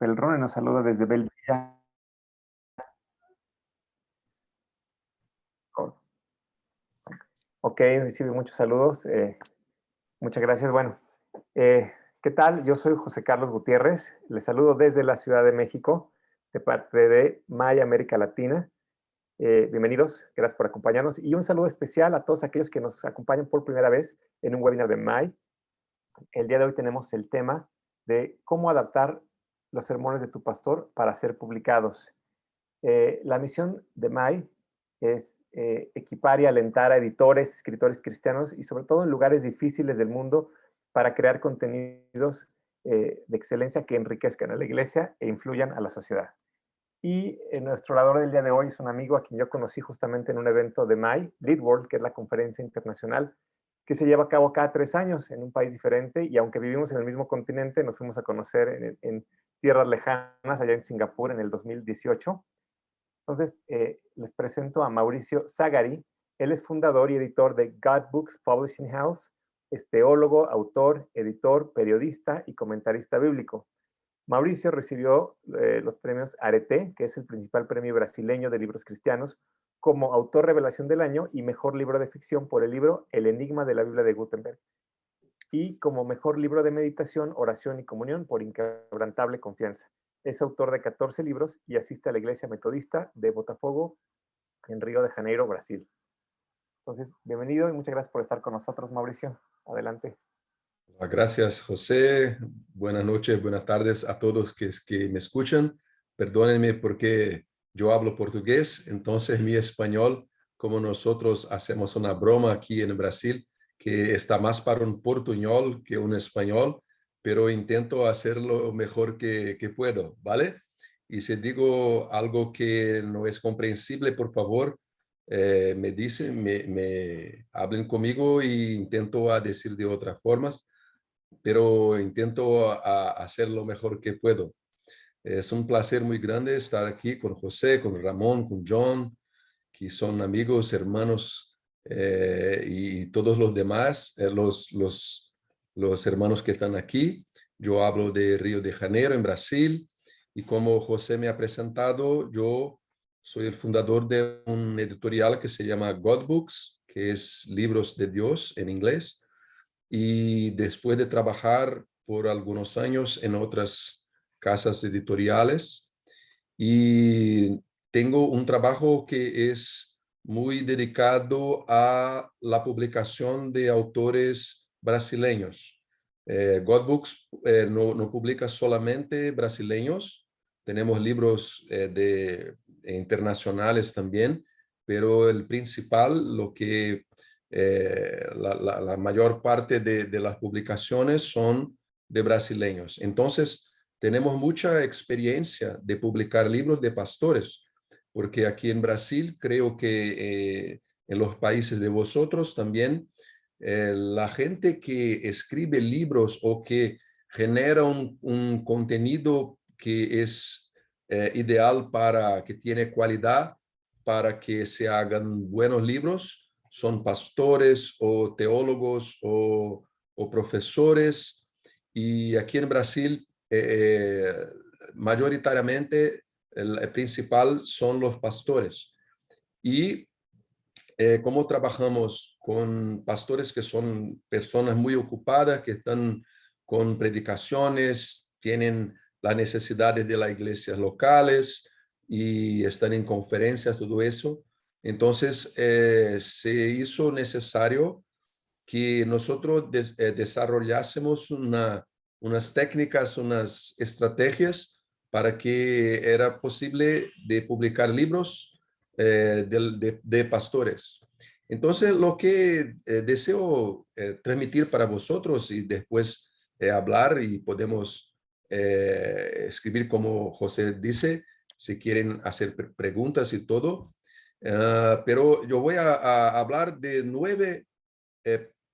Pelrone nos saluda desde Bélgica. Ok, recibe muchos saludos. Muchas gracias. Bueno, ¿qué tal? Yo soy José Carlos Gutiérrez. Les saludo desde la Ciudad de México, de parte de MAI América Latina. Bienvenidos, gracias por acompañarnos. Y un saludo especial a todos aquellos que nos acompañan por primera vez en un webinar de MAI. El día de hoy tenemos el tema de cómo adaptar los sermones de tu pastor para ser publicados. La misión de MAI es equipar y alentar a editores, escritores cristianos y sobre todo en lugares difíciles del mundo para crear contenidos de excelencia que enriquezcan a la iglesia e influyan a la sociedad. Y nuestro orador del día de hoy es un amigo a quien yo conocí justamente en un evento de MAI, Lead World, que es la conferencia internacional que se lleva a cabo cada 3 años en un país diferente, y aunque vivimos en el mismo continente, nos fuimos a conocer en tierras lejanas, allá en Singapur, en el 2018. Entonces, les presento a Mauricio Zagari. Él es fundador y editor de God Books Publishing House, es teólogo, autor, editor, periodista y comentarista bíblico. Mauricio recibió los premios Arete, que es el principal premio brasileño de libros cristianos, como autor revelación del año y mejor libro de ficción por el libro El Enigma de la Biblia de Gutenberg, y como mejor libro de meditación, oración y comunión por Inquebrantable Confianza. Es autor de 14 libros y asiste a la Iglesia Metodista de Botafogo en Río de Janeiro, Brasil. Entonces, bienvenido y muchas gracias por estar con nosotros, Mauricio. Adelante. Gracias, José. Buenas noches, buenas tardes a todos que me escuchan. Perdónenme porque yo hablo portugués, entonces mi español, como nosotros hacemos una broma aquí en Brasil, que está más para un portuñol que un español, pero intento hacerlo mejor que puedo, ¿vale? Y si digo algo que no es comprensible, por favor, me dicen, me hablen conmigo e intento a decir de otras formas, pero intento hacer lo mejor que puedo. Es un placer muy grande estar aquí con José, con Ramón, con John, que son amigos, hermanos, y todos los demás, los hermanos que están aquí. Yo hablo de Río de Janeiro, en Brasil, y como José me ha presentado, yo soy el fundador de un editorial que se llama God Books, que es libros de Dios en inglés. Y después de trabajar por algunos años en otras casas editoriales, y tengo un trabajo que es muy dedicado a la publicación de autores brasileños. God Books no publica solamente brasileños, tenemos libros internacionales también, pero el principal, lo que la mayor parte de las publicaciones son de brasileños. Entonces, tenemos mucha experiencia de publicar libros de pastores, porque aquí en Brasil creo que en los países de vosotros también, la gente que escribe libros o que genera un contenido que es ideal para que tiene calidad, para que se hagan buenos libros, son pastores o teólogos o profesores. Y aquí en Brasil, mayoritariamente, el principal son los pastores. Y como trabajamos con pastores que son personas muy ocupadas, que están con predicaciones, tienen las necesidades de las iglesias locales y están en conferencias, todo eso. Entonces, se hizo necesario que nosotros desarrollásemos unas técnicas, unas estrategias para que era posible de publicar libros de pastores. Entonces, lo que deseo transmitir para vosotros y después hablar y podemos escribir como José dice, si quieren hacer preguntas y todo. Pero yo voy a hablar de 9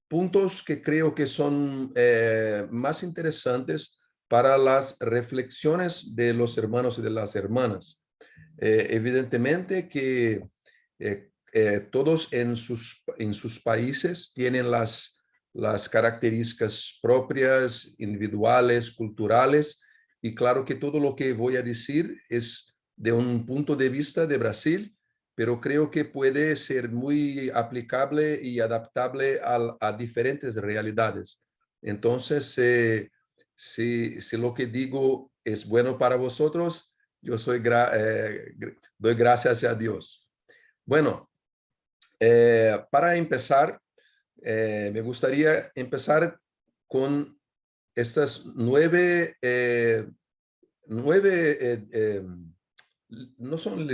puntos que creo que son más interesantes para las reflexiones de los hermanos y de las hermanas. Evidentemente que todos en sus países tienen las características propias, individuales, culturales, y claro que todo lo que voy a decir es de un punto de vista de Brasil, pero creo que puede ser muy aplicable y adaptable a diferentes realidades. Entonces, si lo que digo es bueno para vosotros, yo doy gracias a Dios. Bueno, para empezar, me gustaría empezar con estas no son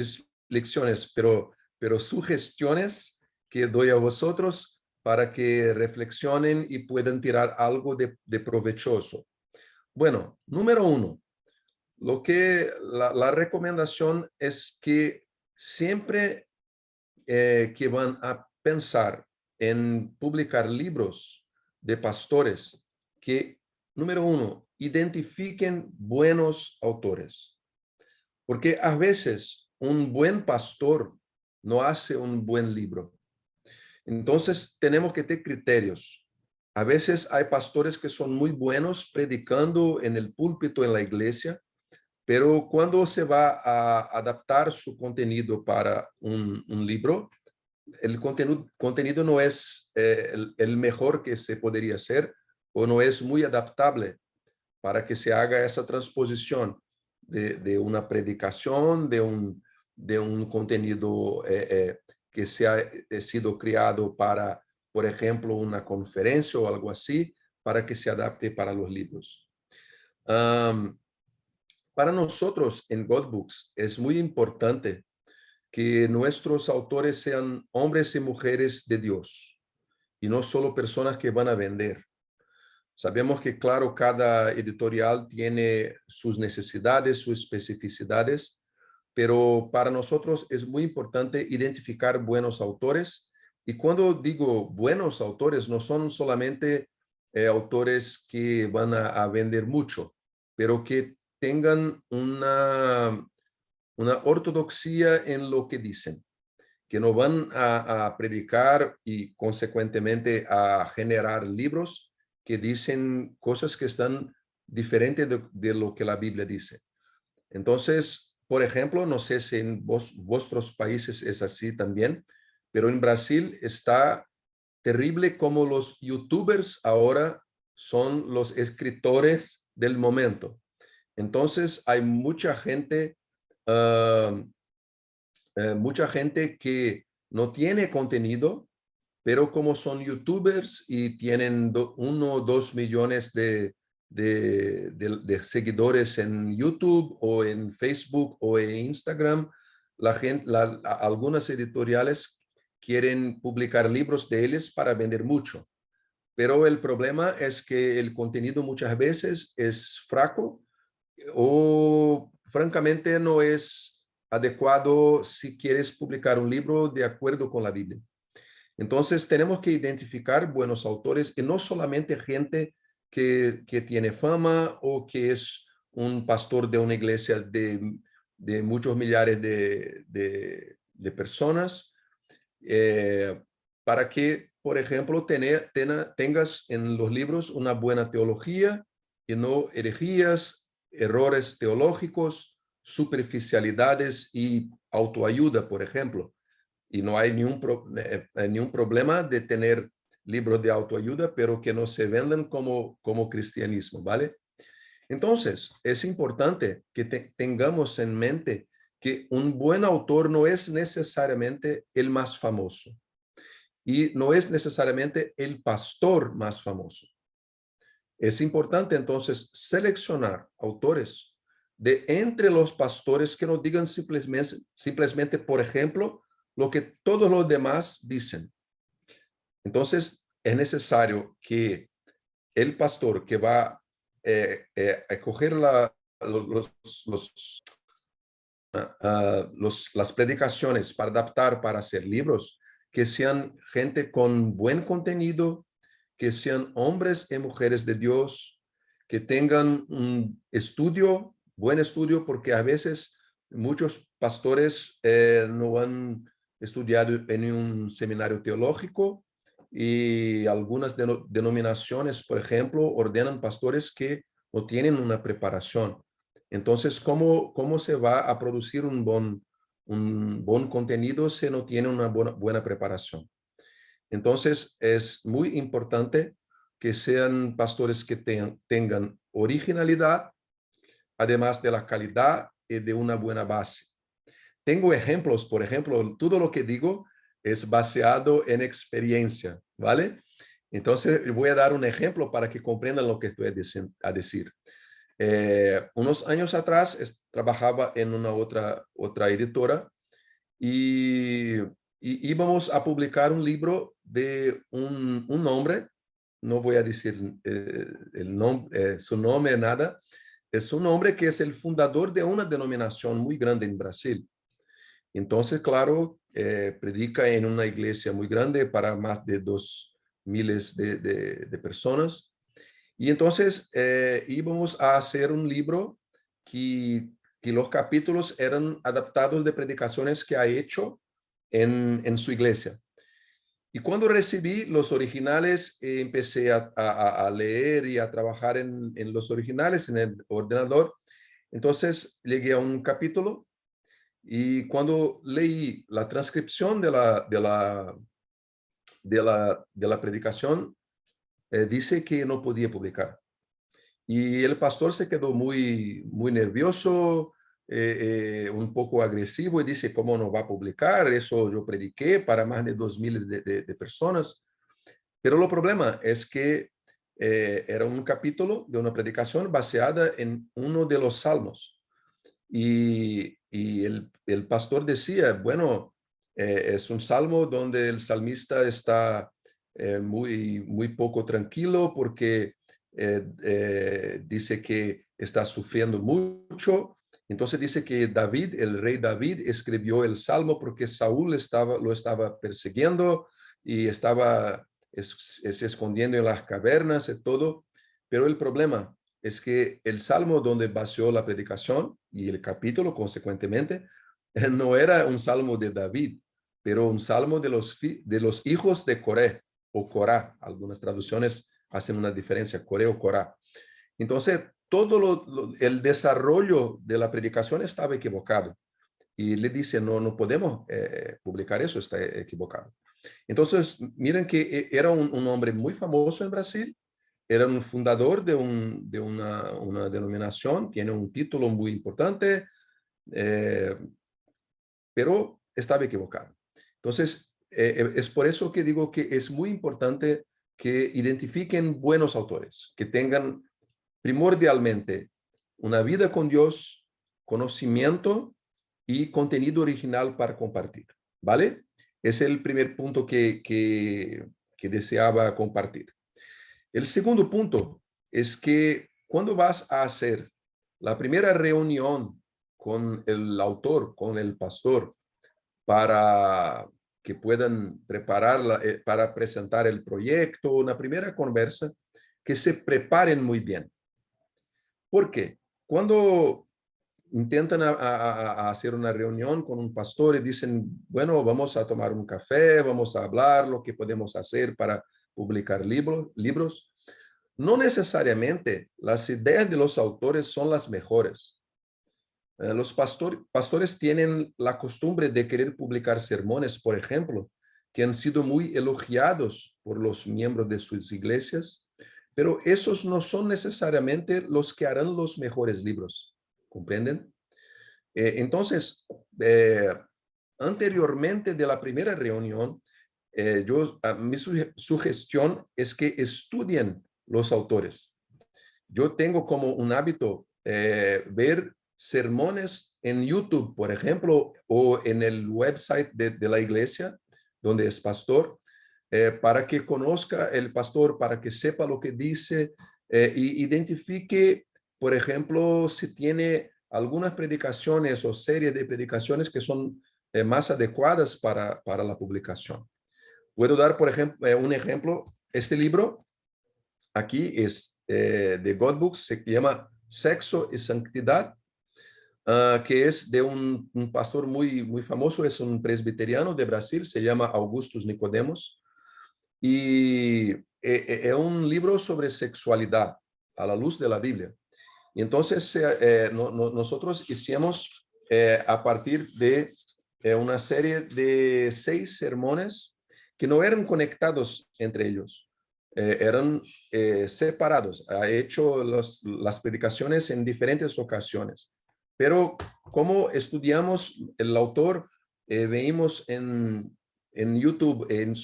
lecciones, pero sugestiones que doy a vosotros para que reflexionen y puedan tirar algo de provechoso. Bueno, número uno, la recomendación es que siempre que van a pensar en publicar libros de pastores, que, número uno, identifiquen buenos autores. Porque a veces un buen pastor no hace un buen libro. Entonces tenemos que tener criterios. A veces hay pastores que son muy buenos predicando en el púlpito en la iglesia, pero cuando se va a adaptar su contenido para un libro, el contenido no es el mejor que se podría hacer o no es muy adaptable para que se haga esa transposición de una predicación, de un contenido que se ha sido creado para, por ejemplo, una conferencia o algo así, para que se adapte para los libros. Para nosotros en Godbooks es muy importante que nuestros autores sean hombres y mujeres de Dios y no solo personas que van a vender. Sabemos que, claro, cada editorial tiene sus necesidades, sus especificidades, pero para nosotros es muy importante identificar buenos autores. Y cuando digo buenos autores, no son solamente autores que van a vender mucho, pero que tengan una ortodoxia en lo que dicen, que no van a predicar y consecuentemente a generar libros que dicen cosas que están diferentes de lo que la Biblia dice. Entonces, por ejemplo, no sé si en vuestros países es así también, pero en Brasil está terrible como los youtubers ahora son los escritores del momento. Entonces, hay mucha gente que no tiene contenido, pero como son youtubers y tienen 1 o 2 millones de seguidores en YouTube o en Facebook o en Instagram, algunas editoriales quieren publicar libros de ellos para vender mucho. Pero el problema es que el contenido muchas veces es fraco o francamente no es adecuado si quieres publicar un libro de acuerdo con la Biblia. Entonces tenemos que identificar buenos autores y no solamente gente que tiene fama o que es un pastor de una iglesia de muchos millares de personas, para que, por ejemplo, tengas en los libros una buena teología y no herejías, errores teológicos, superficialidades y autoayuda, por ejemplo. Y no hay ningún problema de tener libros de autoayuda, pero que no se vendan como cristianismo, ¿vale? Entonces, es importante que tengamos en mente que un buen autor no es necesariamente el más famoso y no es necesariamente el pastor más famoso. Es importante entonces seleccionar autores de entre los pastores que no digan simplemente, por ejemplo, lo que todos los demás dicen. Entonces, es necesario que el pastor que va a coger las predicaciones para adaptar para hacer libros, que sean gente con buen contenido, que sean hombres y mujeres de Dios, que tengan un buen estudio, porque a veces muchos pastores no han estudiado en un seminario teológico y algunas denominaciones, por ejemplo, ordenan pastores que no tienen una preparación. Entonces, ¿cómo se va a producir un buen contenido si no tiene una buena preparación? Entonces, es muy importante que sean pastores que tengan originalidad, además de la calidad y de una buena base. Tengo ejemplos, por ejemplo, todo lo que digo es basado en experiencia, ¿vale? Entonces, voy a dar un ejemplo para que comprendan lo que estoy a decir. Unos años atrás trabajaba en una otra editora y, y íbamos a publicar un libro de un hombre, no voy a decir su nombre, nada, es un hombre que es el fundador de una denominación muy grande en Brasil. Entonces, claro, predica en una iglesia muy grande para más de 2,000 de personas. Y entonces íbamos a hacer un libro que los capítulos eran adaptados de predicaciones que ha hecho en su iglesia. Y cuando recibí los originales, empecé a leer y a trabajar en los originales en el ordenador. Entonces llegué a un capítulo y cuando leí la transcripción de la predicación, dice que no podía publicar. Y el pastor se quedó muy nervioso, un poco agresivo y dice, ¿cómo no va a publicar? Eso yo prediqué para más de 2,000 de personas. Pero el problema es que era un capítulo de una predicación basada en uno de los salmos. Y el pastor decía, bueno, es un salmo donde el salmista está muy poco tranquilo porque dice que está sufriendo mucho. Entonces dice que David, el rey David, escribió el salmo porque Saúl lo estaba persiguiendo y estaba se escondiendo en las cavernas y todo. Pero el problema es que el salmo donde baseó la predicación y el capítulo, consecuentemente, no era un salmo de David, pero un salmo de los hijos de Coré o Corá. Algunas traducciones hacen una diferencia, Coré o Corá. Entonces, todo el desarrollo de la predicación estaba equivocado. Y le dice, no podemos publicar eso, está equivocado. Entonces, miren que era un hombre muy famoso en Brasil, era un fundador de una denominación, tiene un título muy importante, eh, pero estaba equivocado. Entonces, es por eso que digo que es muy importante que identifiquen buenos autores, que tengan primordialmente una vida con Dios, conocimiento y contenido original para compartir, ¿vale? Ese es el primer punto que deseaba compartir. El segundo punto es que cuando vas a hacer la primera reunión con el autor, con el pastor, para que puedan preparar para presentar el proyecto, una primera conversa, que se preparen muy bien. ¿Por qué? Cuando intentan a hacer una reunión con un pastor y dicen, bueno, vamos a tomar un café, vamos a hablar lo que podemos hacer para publicar libros, no necesariamente las ideas de los autores son las mejores. Los pastores tienen la costumbre de querer publicar sermones, por ejemplo, que han sido muy elogiados por los miembros de sus iglesias, pero esos no son necesariamente los que harán los mejores libros. ¿Comprenden? Entonces, anteriormente de la primera reunión, mi sugestión es que estudien los autores. Yo tengo como un hábito ver sermones en YouTube, por ejemplo, o en el website de la iglesia, donde es pastor, para que conozca el pastor, para que sepa lo que dice y identifique, por ejemplo, si tiene algunas predicaciones o series de predicaciones que son más adecuadas para la publicación. Puedo dar, por ejemplo, un ejemplo. Este libro aquí es de Godbooks, se llama Sexo y Santidad, que es de un pastor muy famoso, es un presbiteriano de Brasil, se llama Augustus Nicodemos, y es un libro sobre sexualidad a la luz de la Biblia. Y entonces nosotros hicimos a partir de una serie de 6 sermones que no eran conectados entre ellos, eran separados. Ha hecho las predicaciones en diferentes ocasiones. Pero como estudiamos el autor, veíamos en YouTube, en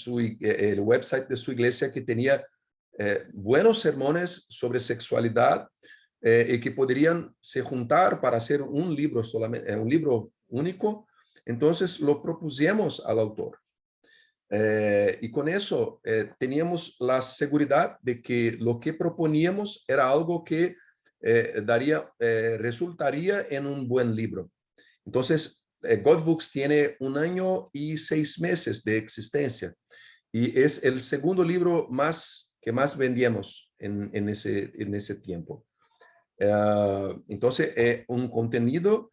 el website de su iglesia, que tenía buenos sermones sobre sexualidad y que podrían se juntar para hacer un libro solamente, un libro único. Entonces lo propusimos al autor. Y con eso teníamos la seguridad de que lo que proponíamos era algo que resultaría en un buen libro. Entonces, Godbooks tiene 1 año y 6 meses de existencia y es el segundo libro que más vendíamos en ese tiempo. Entonces, un contenido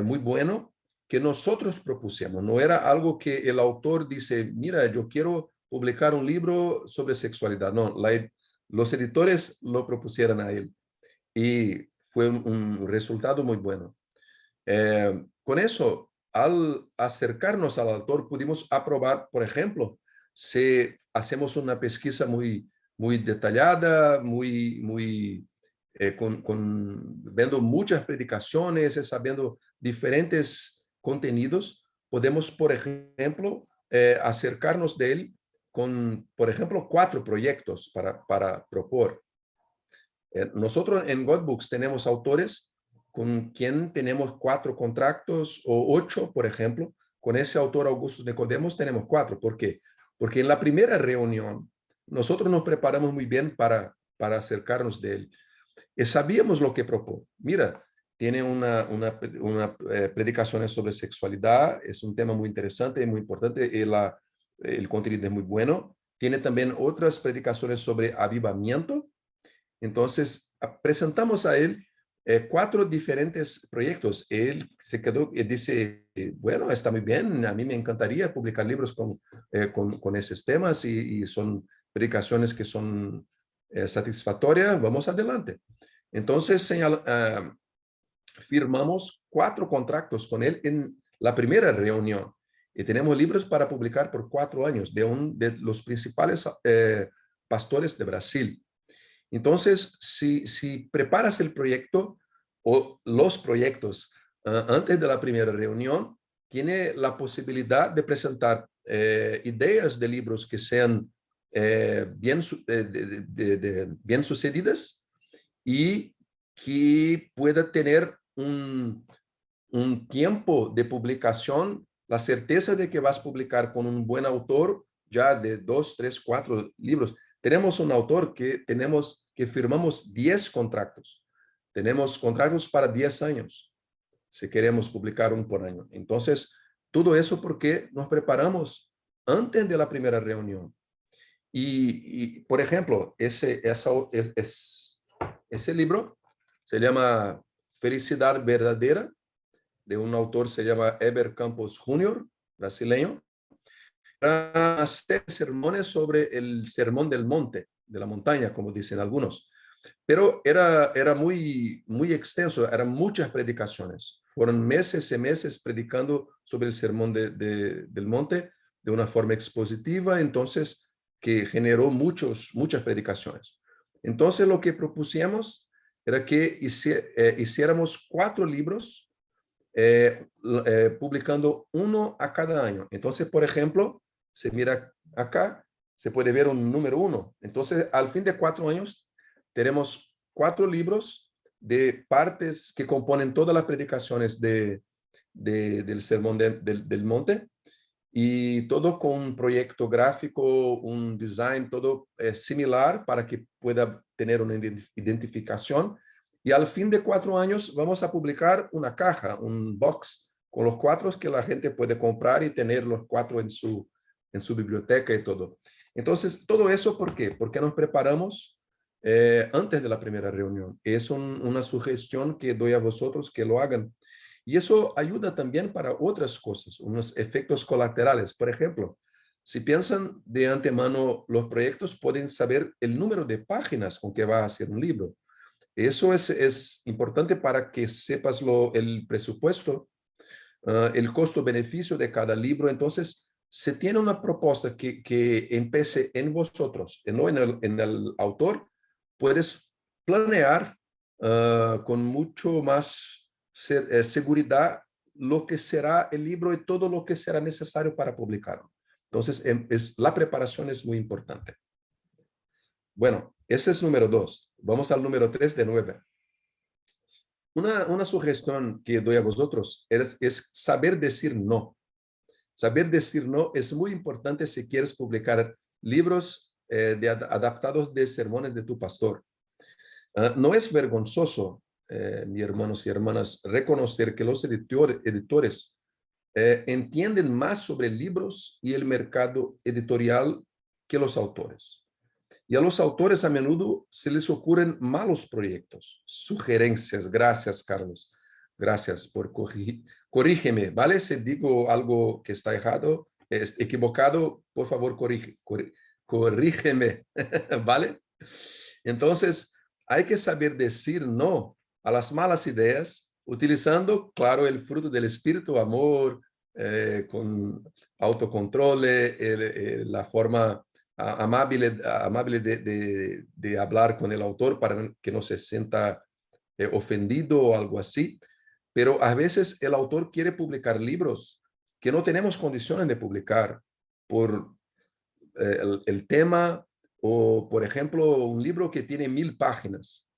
muy bueno que nosotros propusimos. No era algo que el autor dice, mira, yo quiero publicar un libro sobre sexualidad. No, los editores lo propusieron a él y fue un resultado muy bueno. Con eso, al acercarnos al autor, pudimos aprobar, por ejemplo, si hacemos una pesquisa muy detallada, viendo muchas predicaciones, sabiendo diferentes contenidos, podemos, por ejemplo, acercarnos de él con, por ejemplo, 4 proyectos para propor. Nosotros en Godbooks tenemos autores con quien tenemos 4 contratos o 8, por ejemplo. Con ese autor Augusto Nicodemos tenemos 4. ¿Por qué? Porque en la primera reunión nosotros nos preparamos muy bien para acercarnos de él. Y sabíamos lo que propone. Mira, tiene una predicación sobre sexualidad, es un tema muy interesante y muy importante, y el contenido es muy bueno. Tiene también otras predicaciones sobre avivamiento. Entonces, presentamos a él 4 diferentes proyectos. Él se quedó y dice, bueno, está muy bien, a mí me encantaría publicar libros con esos temas y son predicaciones que son satisfactorias, vamos adelante. Entonces, firmamos 4 contratos con él en la primera reunión y tenemos libros para publicar por 4 años de los principales pastores de Brasil. Entonces, si preparas el proyecto o los proyectos antes de la primera reunión, tiene la posibilidad de presentar ideas de libros que sean bien sucedidas y que pueda tener un tiempo de publicación, la certeza de que vas a publicar con un buen autor ya de 2, 3, 4 libros. Tenemos un autor que firmamos 10 contratos. Tenemos contratos para 10 años, si queremos publicar un por año. Entonces, todo eso porque nos preparamos antes de la primera reunión. Por ejemplo, ese libro se llama Felicidad Verdadera, de un autor se llama Eber Campos Jr., brasileño. Para hacer sermones sobre el sermón del monte, de la montaña, como dicen algunos. Pero era muy extenso, eran muchas predicaciones. Fueron meses y meses predicando sobre el sermón del monte de una forma expositiva, entonces que generó muchas predicaciones. Entonces lo que propusimos era que hiciéramos 4 libros publicando uno a cada año. Entonces, por ejemplo, se mira acá, se puede ver un número 1. Entonces, al fin de 4 años, tenemos 4 libros de partes que componen todas las predicaciones del Sermón del Monte, y todo con un proyecto gráfico, un design, todo similar para que pueda tener una identificación. Y al fin de 4 años vamos a publicar una caja, un box con los 4 que la gente puede comprar y tener los 4 en su biblioteca y todo. Entonces, todo eso, ¿por qué? Porque nos preparamos antes de la primera reunión. Es una sugestión que doy a vosotros que lo hagan. Y eso ayuda también para otras cosas, unos efectos colaterales. Por ejemplo, si piensan de antemano, los proyectos pueden saber el número de páginas con que va a hacer un libro. Eso es importante para que sepas el presupuesto, el costo-beneficio de cada libro. Entonces, se tiene una propuesta que empiece en vosotros, no en el autor, puedes planear con mucho más seguridad lo que será el libro y todo lo que será necesario para publicarlo. Entonces, la preparación es muy importante. Bueno, ese es número 2. Vamos al número 3 de 9. Una sugestión que doy a vosotros es saber decir no. Saber decir no es muy importante si quieres publicar libros adaptados de sermones de tu pastor. No es vergonzoso, mis hermanos y hermanas, reconocer que los editores entienden más sobre libros y el mercado editorial que los autores. Y a los autores a menudo se les ocurren malos proyectos, sugerencias. Gracias, Carlos. Gracias por corrígeme, ¿vale? Si digo algo que está equivocado, por favor, corrígeme, ¿vale? Entonces, hay que saber decir no a las malas ideas, utilizando, claro, el fruto del espíritu, amor, con autocontrol, la forma amable de hablar con el autor para que no se sienta ofendido o algo así. Pero a veces el autor quiere publicar libros que no tenemos condiciones de publicar por el tema, o por ejemplo un libro que tiene 1000 páginas.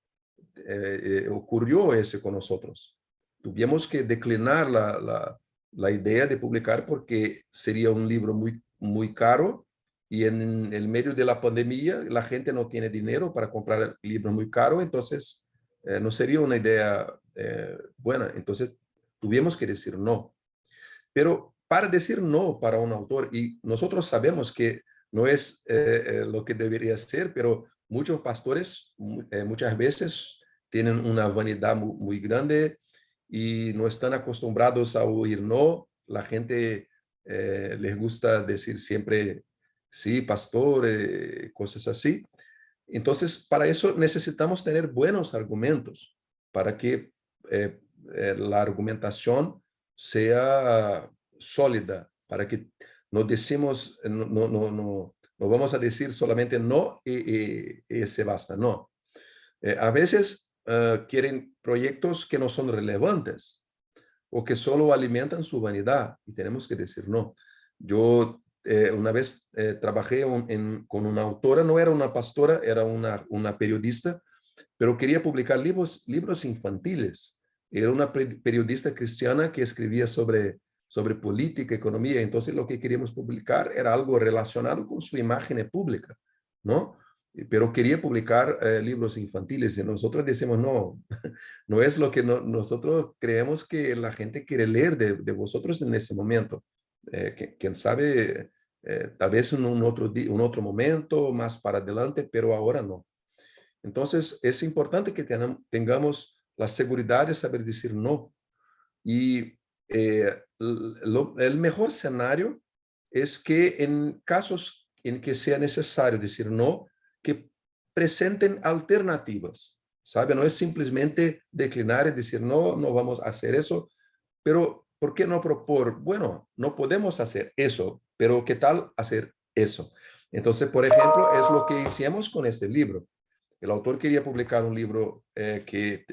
Ocurrió ese con nosotros. Tuvimos que declinar la idea de publicar porque sería un libro muy caro, y en el medio de la pandemia la gente no tiene dinero para comprar libros muy caros, entonces no sería una idea buena. Entonces tuvimos que decir no. Pero para decir no para un autor, y nosotros sabemos que no es lo que debería ser, pero muchos pastores muchas veces tienen una vanidad muy grande y no están acostumbrados a oír no. La gente les gusta decir siempre sí, pastor, cosas así. Entonces, para eso necesitamos tener buenos argumentos para que la argumentación sea sólida, para que no decimos, no vamos a decir solamente no y se basta, no. A veces quieren proyectos que no son relevantes o que solo alimentan su vanidad y tenemos que decir no. Yo una vez trabajé con una autora, no era una pastora, era una periodista, pero quería publicar libros infantiles. Era una periodista cristiana que escribía sobre política, economía, entonces lo que queríamos publicar era algo relacionado con su imagen pública, ¿no? Pero quería publicar libros infantiles y nosotros decimos, no, no es lo que nosotros creemos que la gente quiere leer de vosotros en ese momento. Quién sabe, tal vez en un otro momento, más para adelante, pero ahora no. Entonces, es importante que tengamos la seguridad de saber decir no. Y el mejor escenario es que en casos en que sea necesario decir no, que presenten alternativas, ¿sabe? No es simplemente declinar y decir no, no vamos a hacer eso, pero ¿por qué no propor? Bueno, no podemos hacer eso, pero ¿qué tal hacer eso? Entonces, por ejemplo, es lo que hicimos con este libro. El autor quería publicar un libro que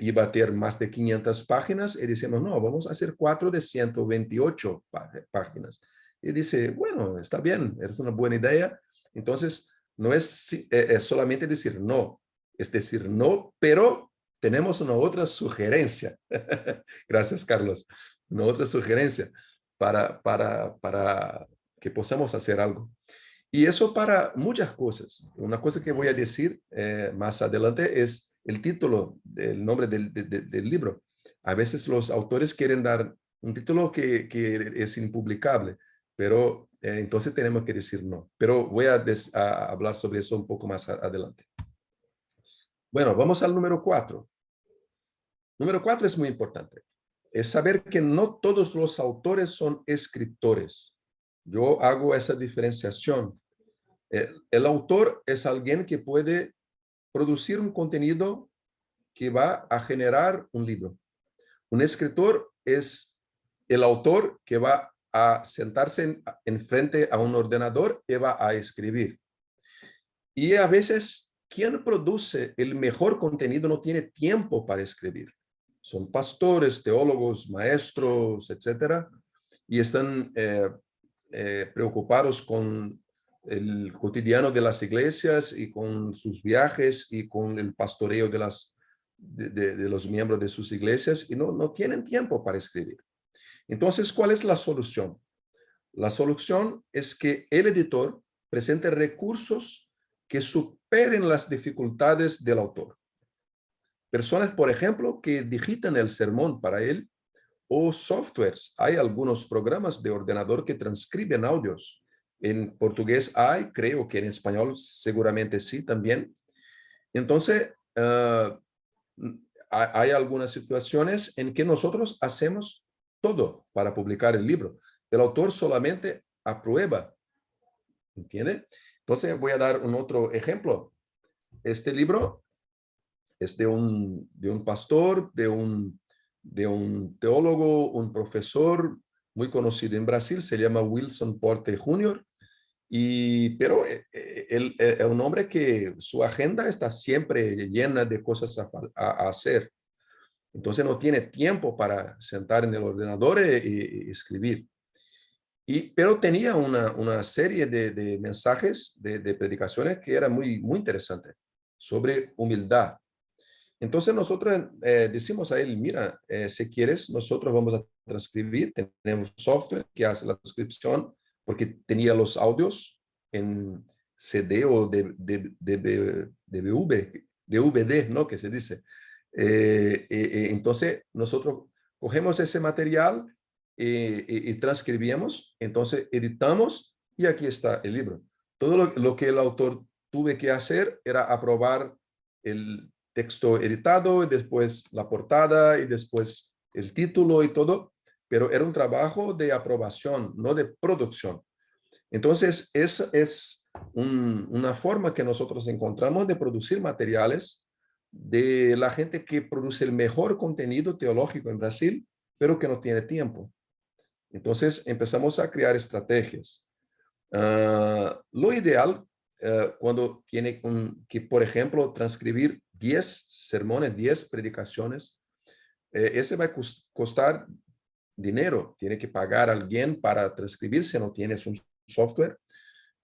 iba a tener más de 500 páginas y decimos, no, vamos a hacer 4 de 128 páginas. Y dice, bueno, está bien, es una buena idea. Entonces, no es solamente decir no, es decir no, pero tenemos una otra sugerencia. Gracias, Carlos. Una otra sugerencia para que podamos hacer algo. Y eso para muchas cosas. Una cosa que voy a decir más adelante es el título, el nombre del libro. A veces los autores quieren dar un título que es impublicable, pero entonces tenemos que decir no. Pero voy a hablar sobre eso un poco más adelante. Bueno, vamos al número 4. Número 4 es muy importante. Es saber que no todos los autores son escritores. Yo hago esa diferenciación. El autor es alguien que puede producir un contenido que va a generar un libro. Un escritor es el autor que va a sentarse en frente a un ordenador y va a escribir. Y a veces, quien produce el mejor contenido no tiene tiempo para escribir. Son pastores, teólogos, maestros, etcétera, y están preocupados con el cotidiano de las iglesias y con sus viajes y con el pastoreo de los miembros de sus iglesias y no tienen tiempo para escribir. Entonces, ¿cuál es la solución? La solución es que el editor presente recursos que superen las dificultades del autor. Personas, por ejemplo, que digitan el sermón para él o softwares. Hay algunos programas de ordenador que transcriben audios. En portugués hay, creo que en español seguramente sí también. Entonces, hay algunas situaciones en que nosotros hacemos todo para publicar el libro. El autor solamente aprueba, ¿entiende? Entonces voy a dar un otro ejemplo. Este libro es de un pastor, de un teólogo, un profesor muy conocido en Brasil, se llama Wilson Porte Jr., pero él es un hombre que su agenda está siempre llena de cosas a hacer. Entonces no tiene tiempo para sentar en el ordenador y escribir. Pero tenía una serie de mensajes, de predicaciones que era muy interesante sobre humildad. Entonces nosotros decimos a él, mira, si quieres, nosotros vamos a transcribir, tenemos software que hace la transcripción, porque tenía los audios en CD o DVD, ¿no? Que se dice. Entonces nosotros cogemos ese material y transcribíamos, entonces editamos y aquí está el libro. Todo lo que el autor tuve que hacer era aprobar el texto editado y después la portada y después el título y todo, pero era un trabajo de aprobación, no de producción. Entonces, esa es una forma que nosotros encontramos de producir materiales de la gente que produce el mejor contenido teológico en Brasil, pero que no tiene tiempo. Entonces, empezamos a crear estrategias. Lo ideal, cuando tiene que, por ejemplo, transcribir 10 sermones, 10 predicaciones, ese va a costar dinero. Tiene que pagar a alguien para transcribir si no tienes un software.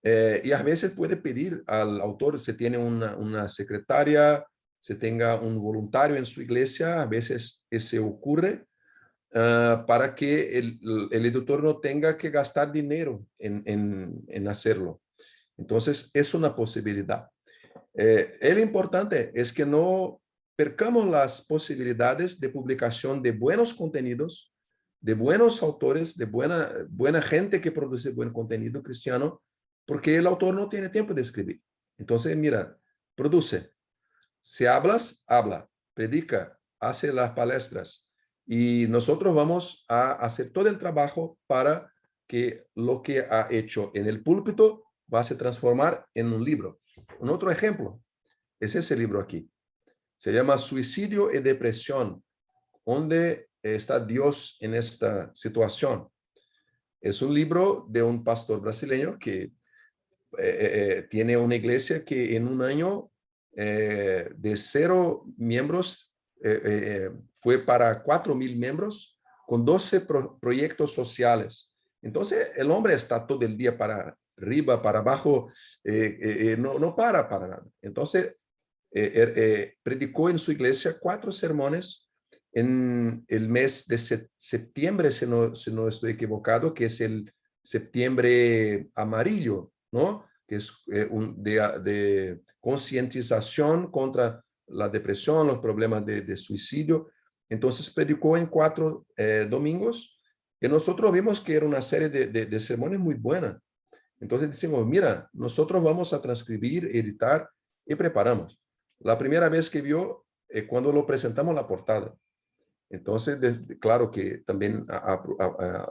Y a veces puede pedir al autor, si tiene una secretaria, si tenga un voluntario en su iglesia, a veces eso ocurre, para que el editor no tenga que gastar dinero en hacerlo. Entonces, es una posibilidad. El importante es que no percamos las posibilidades de publicación de buenos contenidos, de buenos autores, de buena gente que produce buen contenido cristiano, porque el autor no tiene tiempo de escribir. Entonces, mira, produce. Si hablas, habla, predica, hace las palestras y nosotros vamos a hacer todo el trabajo para que lo que ha hecho en el púlpito va a se transformar en un libro. Un otro ejemplo es ese libro aquí. Se llama Suicidio y Depresión. ¿Dónde está Dios en esta situación? Es un libro de un pastor brasileño que tiene una iglesia que en un año de 0 miembros fue para 4,000 miembros con 12 proyectos sociales. Entonces el hombre está todo el día para arriba, para abajo, no para nada. Entonces predicó en su iglesia 4 sermones en el mes de septiembre, si no estoy equivocado, que es el septiembre amarillo, ¿no? Que es de concientización contra la depresión, los problemas de suicidio. Entonces predicó en 4 domingos y nosotros vimos que era una serie de sermones muy buena. Entonces decimos, mira, nosotros vamos a transcribir, editar y preparamos. La primera vez que vio, cuando lo presentamos la portada. Entonces, claro que también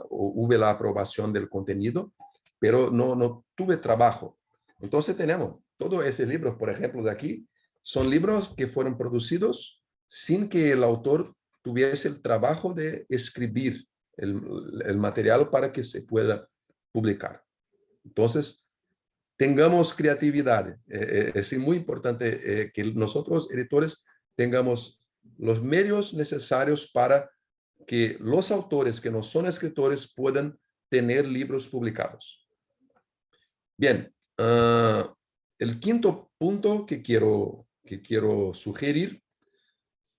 hubo la aprobación del contenido, pero no tuve trabajo. Entonces tenemos todos esos libros, por ejemplo, de aquí, son libros que fueron producidos sin que el autor tuviese el trabajo de escribir el material para que se pueda publicar. Entonces, tengamos creatividad. Es muy importante que nosotros, editores, tengamos los medios necesarios para que los autores que no son escritores puedan tener libros publicados. Bien, el quinto punto que quiero sugerir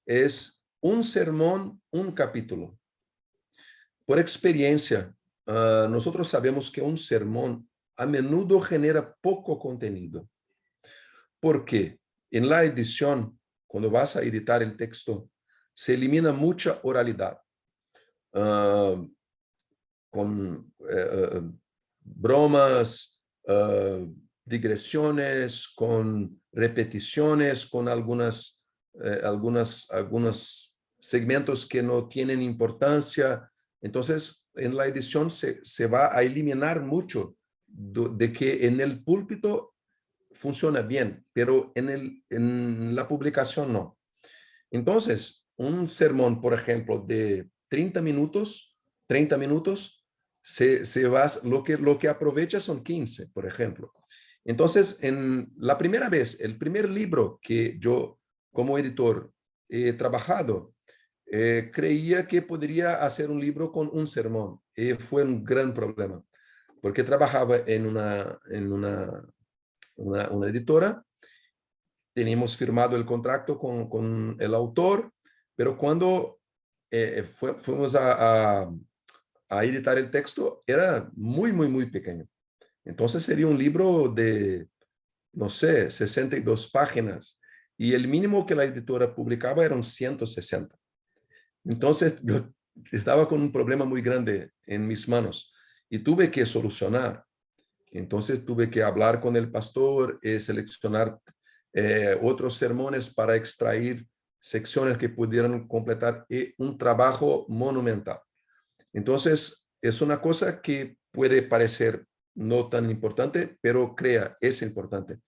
es un sermón, un capítulo. Por experiencia, nosotros sabemos que un sermón a menudo genera poco contenido. ¿Por qué? En la edición, cuando vas a editar el texto, se elimina mucha oralidad. Con bromas, digresiones, con repeticiones, con algunos segmentos que no tienen importancia. Entonces, en la edición se va a eliminar mucho de que en el púlpito funciona bien, pero en la publicación no. Entonces, un sermón, por ejemplo, de 30 minutos, lo que aprovecha son 15, por ejemplo. Entonces, en la primera vez, el primer libro que yo como editor he trabajado, creía que podría hacer un libro con un sermón. Y fue un gran problema, porque trabajaba en una editora, teníamos firmado el contrato con el autor, pero cuando fuimos a editar el texto, era muy pequeño. Entonces sería un libro de, no sé, 62 páginas, y el mínimo que la editora publicaba eran 160. Entonces yo estaba con un problema muy grande en mis manos y tuve que solucionar. Entonces tuve que hablar con el pastor, seleccionar otros sermones para extraer secciones que pudieran completar un trabajo monumental. Entonces, es una cosa que puede parecer no tan importante, pero crea, es importante.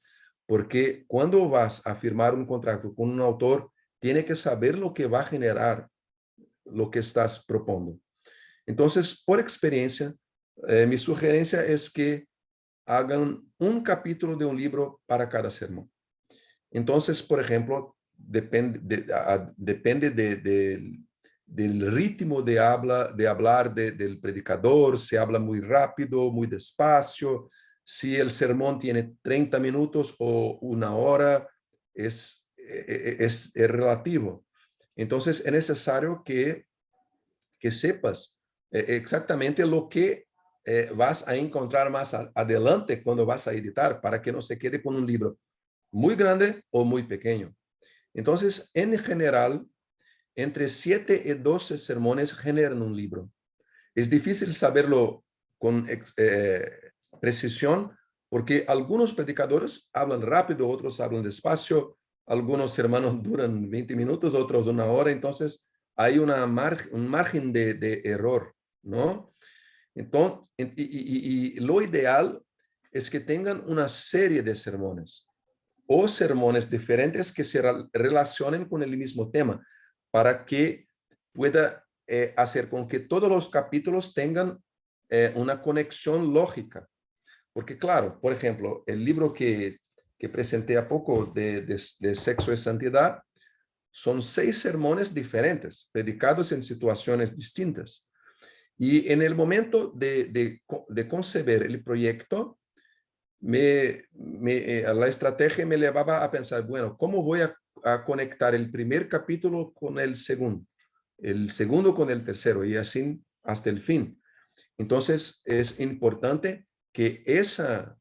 Porque cuando vas a firmar un contrato con un autor, tiene que saber lo que va a generar lo que estás proponiendo. Entonces, por experiencia, mi sugerencia es que hagan un capítulo de un libro para cada sermón. Entonces, por ejemplo, depende del ritmo de hablar del predicador, se habla muy rápido, muy despacio, si el sermón tiene 30 minutos o una hora, es relativo. Entonces, es necesario que sepas exactamente lo que vas a encontrar más adelante cuando vas a editar, para que no se quede con un libro muy grande o muy pequeño. Entonces, en general, entre 7 y 12 sermones generan un libro. Es difícil saberlo con precisión, porque algunos predicadores hablan rápido, otros hablan despacio, algunos sermones duran 20 minutos, otros una hora, entonces hay un margen de error, ¿no? Entonces, y lo ideal es que tengan una serie de sermones o sermones diferentes que se relacionen con el mismo tema, para que pueda hacer con que todos los capítulos tengan una conexión lógica. Porque claro, por ejemplo, el libro que presenté a poco de Sexo y Santidad, son 6 sermones diferentes, predicados en situaciones distintas. Y en el momento de conceber el proyecto, la estrategia me llevaba a pensar, bueno, ¿cómo voy a conectar el primer capítulo con el segundo con el tercero, y así hasta el fin? Entonces, es importante que esa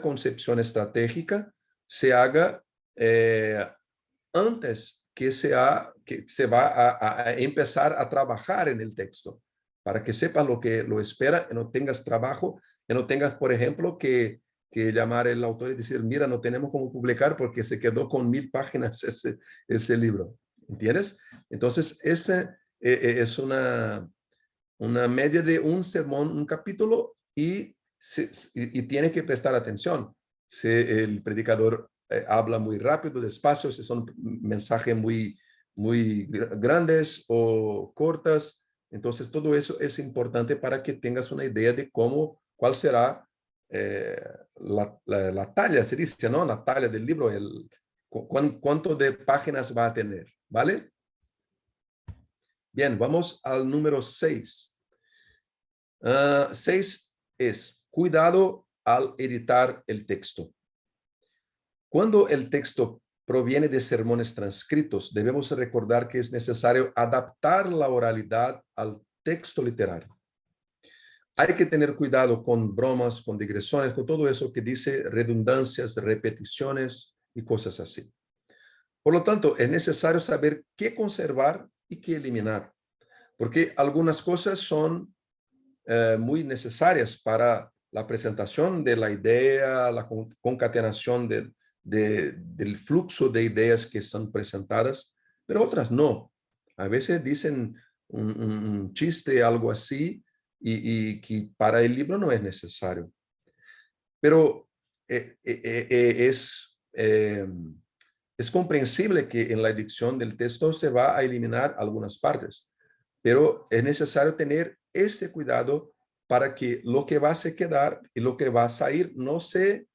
concepción estratégica se haga antes que se va a empezar a trabajar en el texto, para que sepas lo que lo espera y no tengas trabajo, y no tengas, por ejemplo, que llamar al autor y decir, mira, no tenemos cómo publicar porque se quedó con 1000 páginas ese libro. ¿Entiendes? Entonces, es una media de un sermón, un capítulo, y tiene que prestar atención. Si el predicador habla muy rápido, despacio, si son mensajes muy, muy grandes o cortas. Entonces, todo eso es importante para que tengas una idea de cuál será la talla, se dice, ¿no? La talla del libro, cuánto de páginas va a tener, ¿vale? Bien, vamos al número 6. 6 es cuidado al editar el texto. Cuando el texto proviene de sermones transcritos, debemos recordar que es necesario adaptar la oralidad al texto literario. Hay que tener cuidado con bromas, con digresiones, con todo eso que dice redundancias, repeticiones y cosas así. Por lo tanto, es necesario saber qué conservar y qué eliminar, porque algunas cosas son muy necesarias para la presentación de la idea, la concatenación del flujo de ideas que son presentadas, pero otras no. A veces dicen un chiste, algo así, y que para el libro no es necesario. Pero es comprensible que en la edición del texto se va a eliminar algunas partes, pero es necesario tener ese cuidado para que lo que va a se quedar y lo que va a salir no se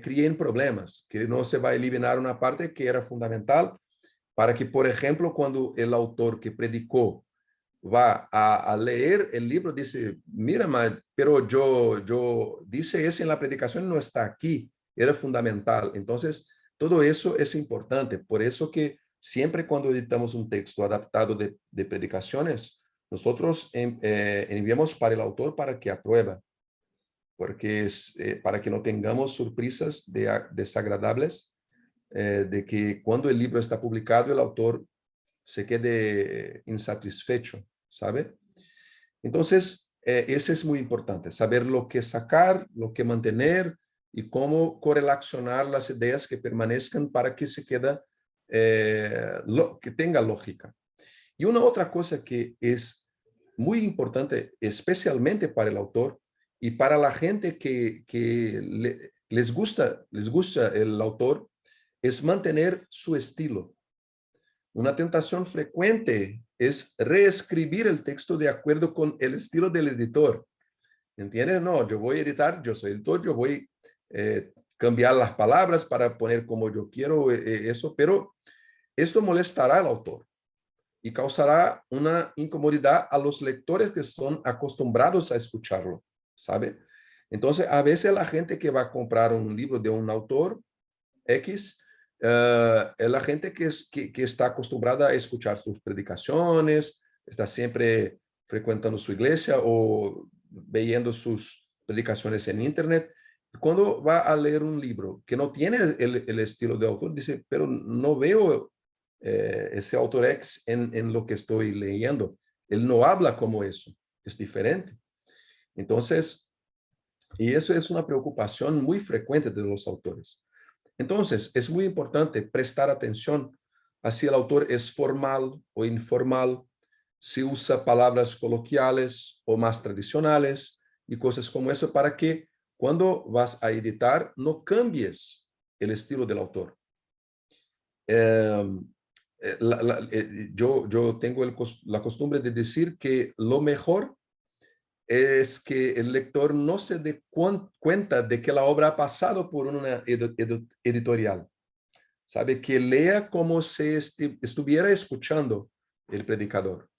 críen problemas, que no se va a eliminar una parte que era fundamental para que, por ejemplo, cuando el autor que predicó va a leer el libro, dice, mira, pero yo dice eso en la predicación, no está aquí, era fundamental. Entonces, todo eso es importante. Por eso que siempre cuando editamos un texto adaptado de predicaciones, nosotros enviamos para el autor para que apruebe, porque es para que no tengamos sorpresas desagradables, de que cuando el libro está publicado, el autor se quede insatisfecho, ¿sabe? Entonces, ese es muy importante, saber lo que sacar, lo que mantener y cómo correlacionar las ideas que permanezcan para que se quede, que tenga lógica. Y una otra cosa que es muy importante, especialmente para el autor y para la gente que les gusta el autor, es mantener su estilo. Una tentación frecuente es reescribir el texto de acuerdo con el estilo del editor. ¿Entiendes? No, yo voy a editar, yo soy editor, yo voy a cambiar las palabras para poner como yo quiero eso, pero esto molestará al autor y causará una incomodidad a los lectores que son acostumbrados a escucharlo, ¿sabe? Entonces, a veces la gente que va a comprar un libro de un autor X, es la gente que está acostumbrada a escuchar sus predicaciones, está siempre frecuentando su iglesia o viendo sus predicaciones en internet. Cuando va a leer un libro que no tiene el estilo de autor, dice, pero no veo ese autor X en lo que estoy leyendo. Él no habla como eso, es diferente. Entonces, y eso es una preocupación muy frecuente de los autores. Entonces, es muy importante prestar atención a si el autor es formal o informal, si usa palabras coloquiales o más tradicionales y cosas como eso para que cuando vas a editar no cambies el estilo del autor. Yo tengo la costumbre de decir que lo mejor es que el lector no se dé cuenta de que la obra ha pasado por una editorial. Sabe, que lea como si estuviera escuchando el predicador.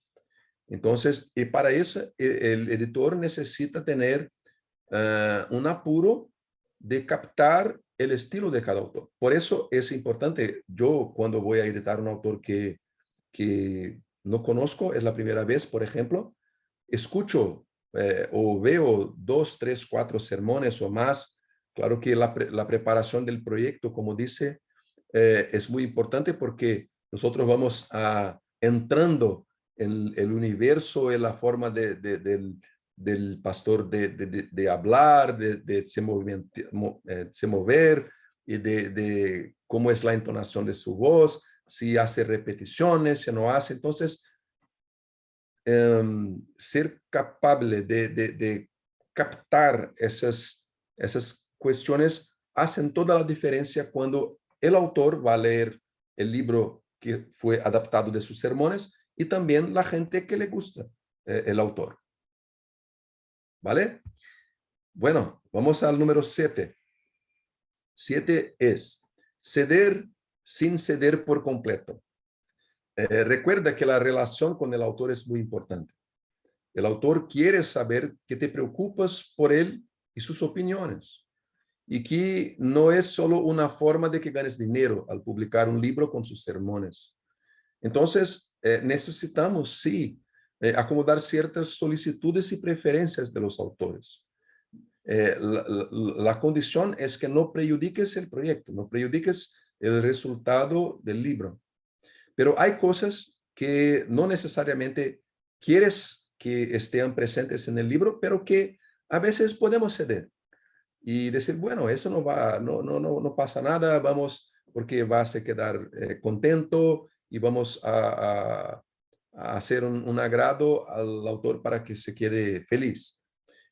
Entonces, y para eso el editor necesita tener un apuro de captar el estilo de cada autor. Por eso es importante, yo cuando voy a editar un autor que no conozco, es la primera vez, por ejemplo, escucho o veo 2, 3, 4 sermones o más. Claro que la preparación del proyecto, como dice, es muy importante porque nosotros vamos entrando en el universo, en la forma del pastor de hablar, de se mover y de cómo es la entonación de su voz, si hace repeticiones, si no hace. Entonces, ser capaz de captar esas cuestiones hacen toda la diferencia cuando el autor va a leer el libro que fue adaptado de sus sermones y también la gente que le gusta el autor. ¿Vale? Bueno, vamos al número 7. 7 es ceder sin ceder por completo. Recuerda que la relación con el autor es muy importante. El autor quiere saber que te preocupas por él y sus opiniones, y que no es solo una forma de que ganes dinero al publicar un libro con sus sermones. Entonces, necesitamos, sí, acomodar ciertas solicitudes y preferencias de los autores. La condición es que no prejudiques el proyecto, no prejudiques el resultado del libro. Pero hay cosas que no necesariamente quieres que estén presentes en el libro, pero que a veces podemos ceder y decir, bueno, eso no pasa nada, vamos, porque vas a quedar contento y vamos a hacer un agrado al autor para que se quede feliz.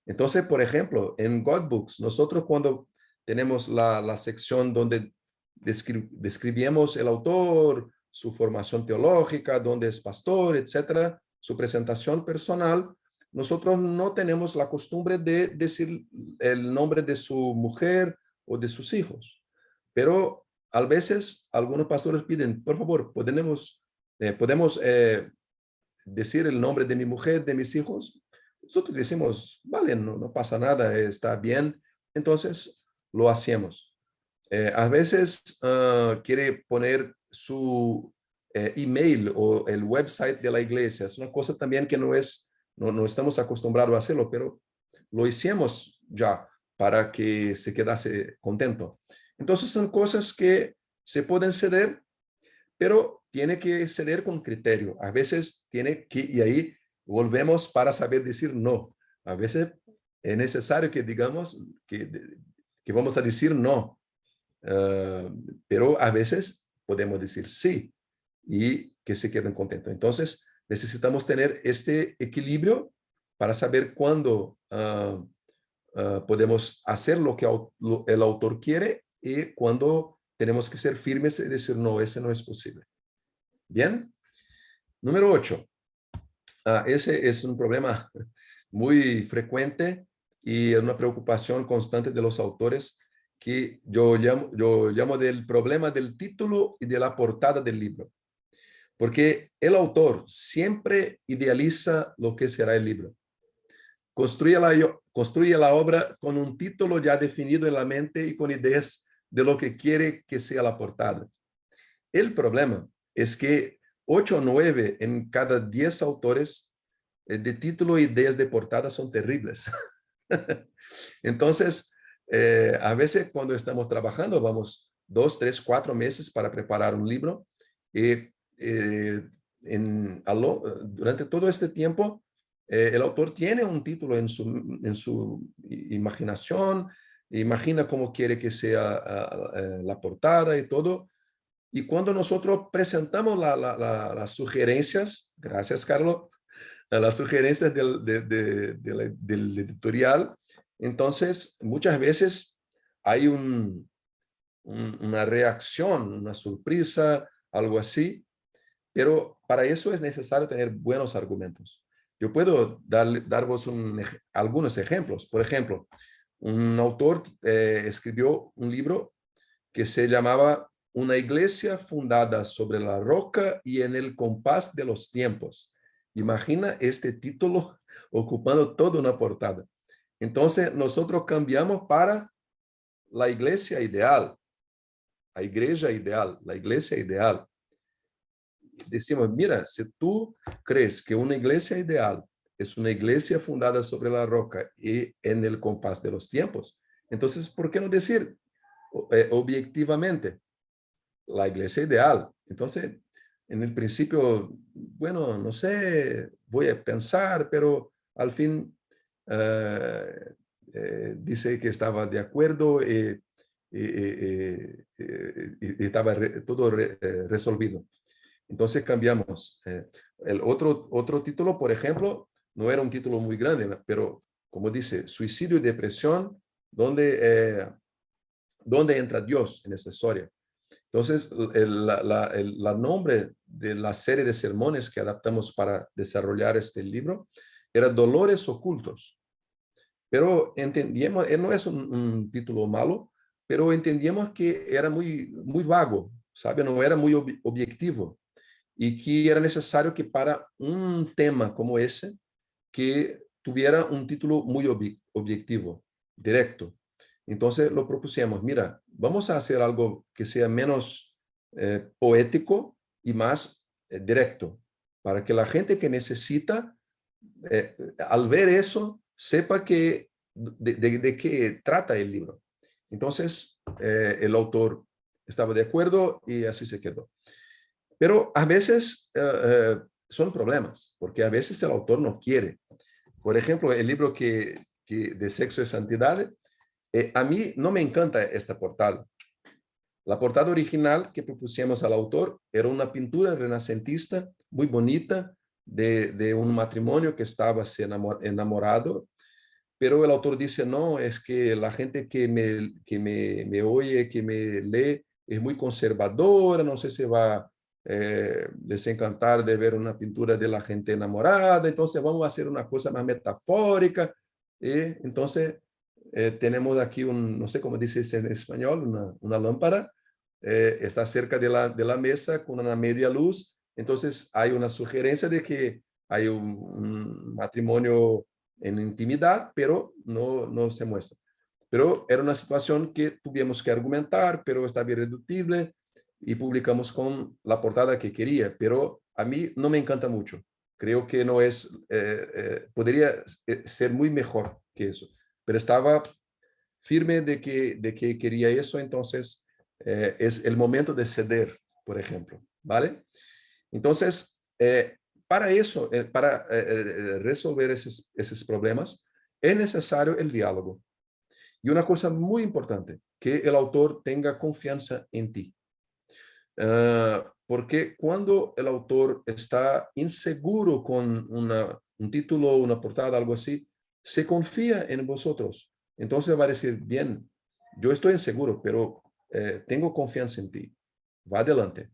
Entonces, por ejemplo, en Godbooks, nosotros cuando tenemos la sección donde describimos el autor, su formación teológica, dónde es pastor, etcétera, su presentación personal, nosotros no tenemos la costumbre de decir el nombre de su mujer o de sus hijos. Pero a veces algunos pastores piden, por favor, podemos decir el nombre de mi mujer, de mis hijos. Nosotros decimos, vale, no pasa nada, está bien. Entonces lo hacemos. A veces quiere poner su email o el website de la iglesia. Es una cosa también que no estamos acostumbrados a hacerlo, pero lo hicimos ya para que se quedase contento. Entonces son cosas que se pueden ceder, pero tiene que ceder con criterio. A veces tiene que, y ahí volvemos para saber decir no. A veces es necesario que digamos que vamos a decir no. Pero a veces podemos decir sí y que se queden contentos. Entonces, necesitamos tener este equilibrio para saber cuándo podemos hacer lo que el autor quiere y cuándo tenemos que ser firmes y decir, no, ese no es posible. Bien. Número 8. Ese es un problema muy frecuente y es una preocupación constante de los autores que yo llamo del problema del título y de la portada del libro. Porque el autor siempre idealiza lo que será el libro. Construye la obra con un título ya definido en la mente y con ideas de lo que quiere que sea la portada. El problema es que 8 o 9 en cada 10 autores de título e ideas de portada son terribles. Entonces, a veces cuando estamos trabajando, vamos 2, 3, 4 meses para preparar un libro y durante todo este tiempo, el autor tiene un título en su imaginación, imagina cómo quiere que sea la portada y todo. Y cuando nosotros presentamos las sugerencias, gracias Carlos, a las sugerencias del editorial, entonces muchas veces hay una reacción, una sorpresa, algo así, pero para eso es necesario tener buenos argumentos. Yo puedo daros algunos ejemplos. Por ejemplo, un autor escribió un libro que se llamaba Una iglesia fundada sobre la roca y en el compás de los tiempos. Imagina este título ocupando toda una portada. Entonces, nosotros cambiamos para la iglesia ideal, la iglesia ideal, la iglesia ideal. Decimos, mira, si tú crees que una iglesia ideal es una iglesia fundada sobre la roca y en el compás de los tiempos, entonces, ¿por qué no decir objetivamente la iglesia ideal? Entonces, en el principio, bueno, no sé, voy a pensar, pero al fin dice que estaba de acuerdo y estaba todo resolvido. Entonces cambiamos. El otro título, por ejemplo, no era un título muy grande, pero como dice, suicidio y depresión, ¿dónde entra Dios en esta historia? Entonces, la nombre de la serie de sermones que adaptamos para desarrollar este libro era Dolores Ocultos. Pero entendíamos, no es un título malo, pero entendíamos que era muy vago, ¿sabe? No era muy objetivo y que era necesario que para un tema como ese, que tuviera un título muy objetivo, directo. Entonces lo propusimos, mira, vamos a hacer algo que sea menos poético y más directo, para que la gente que necesita, al ver eso, sepa que, de qué trata el libro. Entonces, el autor estaba de acuerdo y así se quedó. Pero a veces son problemas, porque a veces el autor no quiere. Por ejemplo, el libro de Sexo y Santidad, a mí no me encanta esta portada. La portada original que propusimos al autor era una pintura renacentista muy bonita de un matrimonio que estaba enamorado, pero el autor dice, no, es que la gente me oye, que me lee, es muy conservadora, no sé si va les encantar de ver una pintura de la gente enamorada, entonces vamos a hacer una cosa más metafórica. Y entonces tenemos aquí no sé cómo dice en español, una lámpara, está cerca de la mesa con una media luz, entonces hay una sugerencia de que hay un matrimonio en intimidad, pero no se muestra. Pero era una situación que tuvimos que argumentar, pero estaba irreductible y publicamos con la portada que quería, pero a mí no me encanta mucho. Creo que no es, podría ser muy mejor que eso, pero estaba firme de que quería eso, entonces es el momento de ceder, por ejemplo, ¿vale? Entonces, para eso, para resolver esos problemas, es necesario el diálogo. Y una cosa muy importante, que el autor tenga confianza en ti. Porque cuando el autor está inseguro con un título, una portada, algo así, se confía en vosotros. Entonces va a decir, bien, yo estoy inseguro, pero tengo confianza en ti. Va adelante.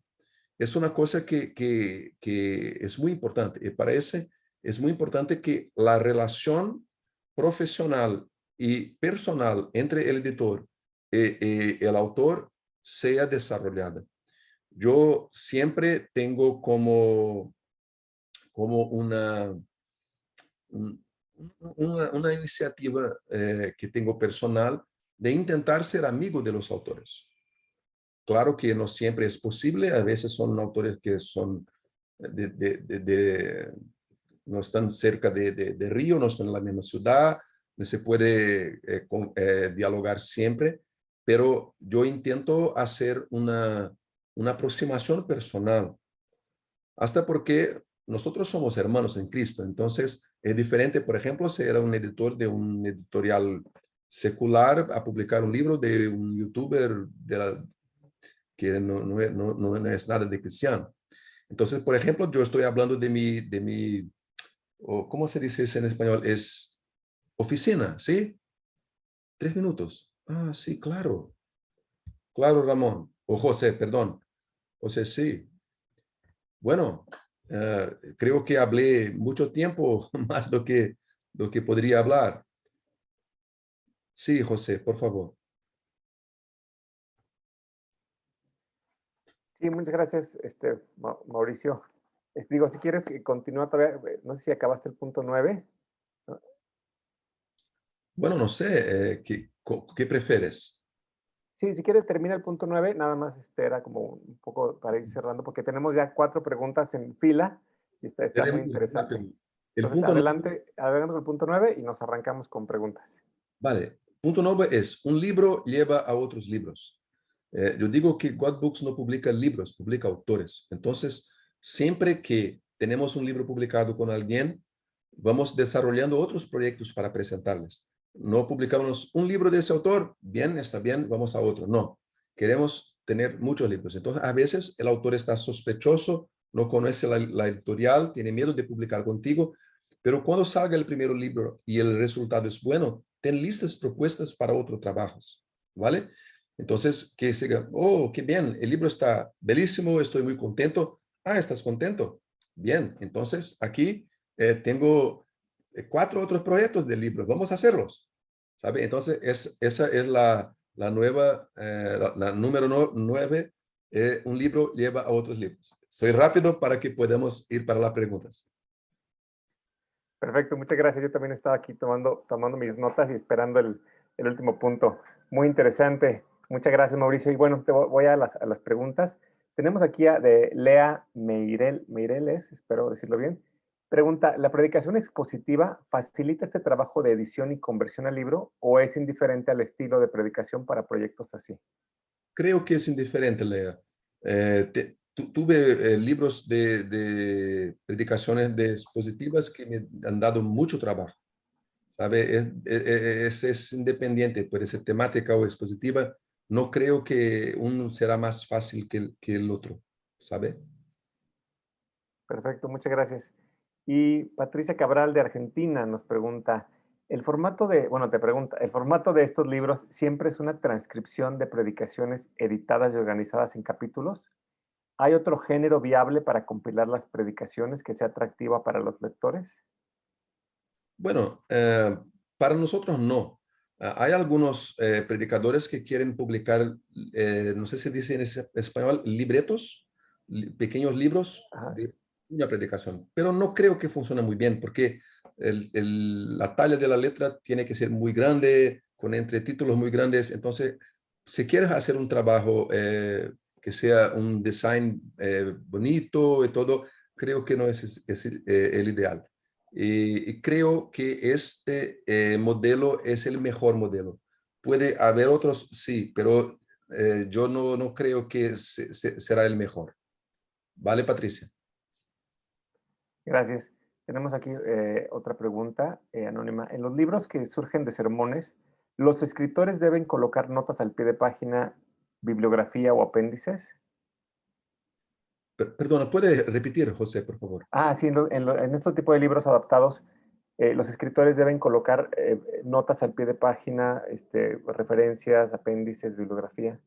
Es una cosa que es muy importante. Y para eso es muy importante que la relación profesional y personal entre el editor y el autor sea desarrollada. Yo siempre tengo como un- una iniciativa que tengo personal de intentar ser amigo de los autores. Claro que no siempre es posible, a veces son autores que son no están cerca de Río, no están en la misma ciudad, no se puede dialogar siempre, pero yo intento hacer una aproximación personal, hasta porque nosotros somos hermanos en Cristo, entonces es diferente, por ejemplo, ser un editor de un editorial secular a publicar un libro de un youtuber que no es nada de cristiano. Entonces, por ejemplo, yo estoy hablando o ¿cómo se dice eso en español? Es oficina, ¿sí? 3 minutos. Ah, sí, claro. Claro, Ramón. O José, perdón. José, sí. Bueno, creo que hablé mucho tiempo, más lo que podría hablar. Sí, José, por favor. Sí, muchas gracias, Mauricio. Digo, si quieres que continúe todavía, no sé si acabaste el punto 9. ¿No? Bueno, no sé, ¿qué prefieres? Sí, si quieres termina el punto 9, nada más era como un poco para ir cerrando, porque tenemos ya 4 preguntas en fila y está muy interesante. Rápido. El Entonces, punto 9, adelante con el punto 9 y nos arrancamos con preguntas. vale. Punto 9 es, un libro lleva a otros libros. Yo digo que God Books no publica libros, publica autores. Entonces, siempre que tenemos un libro publicado con alguien, vamos desarrollando otros proyectos para presentarles. No publicamos un libro de ese autor, bien, está bien, vamos a otro. No, queremos tener muchos libros. Entonces, a veces el autor está sospechoso, no conoce la editorial, tiene miedo de publicar contigo, pero cuando salga el primer libro y el resultado es bueno, ten listas propuestas para otros trabajos, ¿vale? Entonces, que se diga, oh, qué bien, el libro está bellísimo, estoy muy contento. Ah, ¿estás contento? Bien, entonces aquí tengo 4 otros proyectos de libros, vamos a hacerlos, ¿sabe? Entonces, esa es la nueva, la número 9, un libro lleva a otros libros. Soy rápido para que podamos ir para las preguntas. Perfecto, muchas gracias. Yo también estaba aquí tomando mis notas y esperando el último punto. Muy interesante. Muchas gracias, Mauricio. Y bueno, voy a las preguntas. Tenemos aquí de Lea Meireles, espero decirlo bien. Pregunta, ¿la predicación expositiva facilita este trabajo de edición y conversión al libro o es indiferente al estilo de predicación para proyectos así? Creo que es indiferente, Lea. Tuve libros de predicaciones de expositivas que me han dado mucho trabajo, ¿sabe? Es independiente, puede ser temática o expositiva. No creo que uno será más fácil que el otro, ¿sabe? Perfecto, muchas gracias. Y Patricia Cabral de Argentina nos pregunta, te pregunta, ¿el formato de estos libros siempre es una transcripción de predicaciones editadas y organizadas en capítulos? ¿Hay otro género viable para compilar las predicaciones que sea atractiva para los lectores? Bueno, para nosotros no. Hay algunos predicadores que quieren publicar, no sé si dice en español, libretos, pequeños libros Ajá, de una predicación, pero no creo que funcione muy bien porque la talla de la letra tiene que ser muy grande, con entretítulos muy grandes. Entonces, si quieres hacer un trabajo que sea un design bonito y todo, creo que no es el ideal. Y creo que este modelo es el mejor modelo. Puede haber otros, sí, pero yo no creo que será el mejor. ¿Vale, Patricia? gracias. Tenemos aquí otra pregunta anónima. En los libros que surgen de sermones, ¿los escritores deben colocar notas al pie de página, bibliografía o apéndices? Perdona, ¿puede repetir, José, por favor? Ah, sí, en este tipo de libros adaptados, los escritores deben colocar notas al pie de página, referencias, apéndices, bibliografía.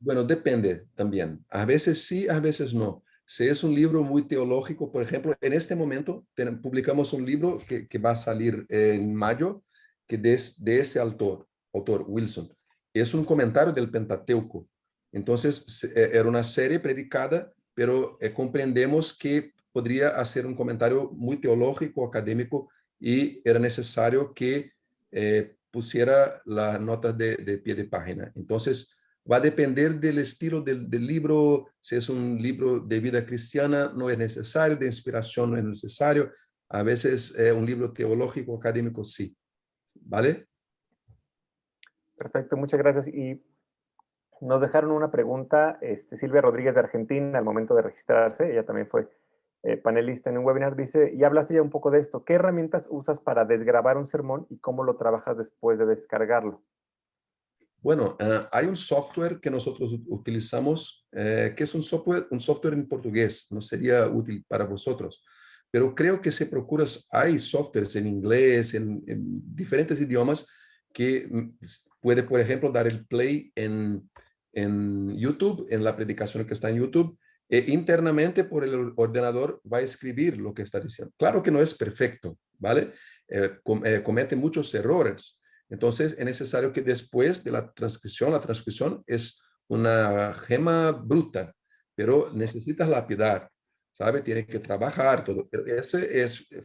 Bueno, depende también. A veces sí, a veces no. Si es un libro muy teológico, por ejemplo, en este momento publicamos un libro que va a salir en mayo, que de ese autor, Wilson. Es un comentario del Pentateuco. Entonces, era una serie predicada, pero comprendemos que podría hacer un comentario muy teológico, académico, y era necesario que pusiera las notas de pie de página. Entonces, va a depender del estilo del libro. Si es un libro de vida cristiana, no es necesario, de inspiración no es necesario. A veces un libro teológico, académico, sí. ¿Vale? Perfecto, muchas gracias. Y nos dejaron una pregunta, Silvia Rodríguez de Argentina, al momento de registrarse, ella también fue panelista en un webinar, dice, y hablaste ya un poco de esto, ¿qué herramientas usas para desgrabar un sermón y cómo lo trabajas después de descargarlo? Bueno, hay un software que nosotros utilizamos, que es un software en portugués, no sería útil para vosotros, pero creo que si procuras, hay softwares en inglés, en diferentes idiomas, que puede, por ejemplo, dar el play en YouTube, en la predicación que está en YouTube, e internamente por el ordenador va a escribir lo que está diciendo. Claro que no es perfecto, ¿vale? Comete muchos errores. Entonces, es necesario que después de la transcripción es una gema bruta, pero necesitas lapidar, ¿sabe? Tiene que trabajar todo. Eso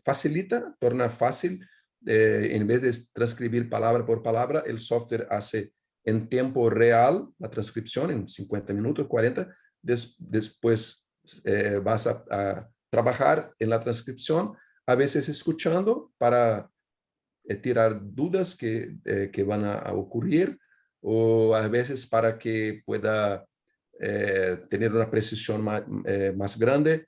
facilita, torna fácil. En vez de transcribir palabra por palabra, el software hace en tiempo real la transcripción en 50 minutos, 40. Después vas a trabajar en la transcripción, a veces escuchando para tirar dudas que van a ocurrir o a veces para que pueda tener una precisión más grande,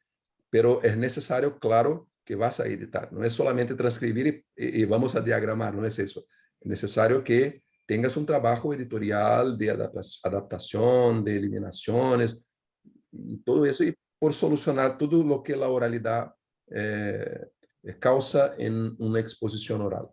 pero es necesario, claro, que vas a editar. No es solamente transcribir y vamos a diagramar, no es eso. Es necesario que tengas un trabajo editorial de adaptación, de eliminaciones y todo eso, y por solucionar todo lo que la oralidad causa en una exposición oral.